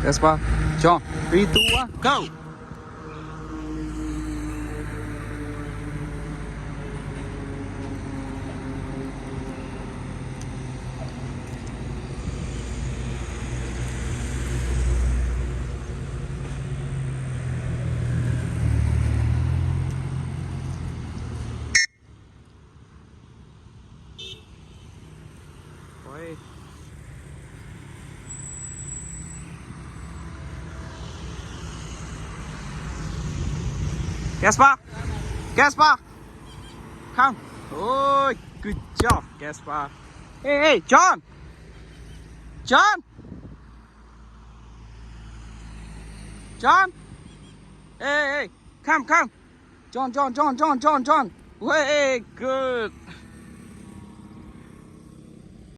Gaspar, John, 3, 2, 1, go! Oi. Gaspar! Gaspar! Come! Oh, good job, Gaspar! Hey, hey, John! John! John! Hey, hey, come, come! John! Way, good!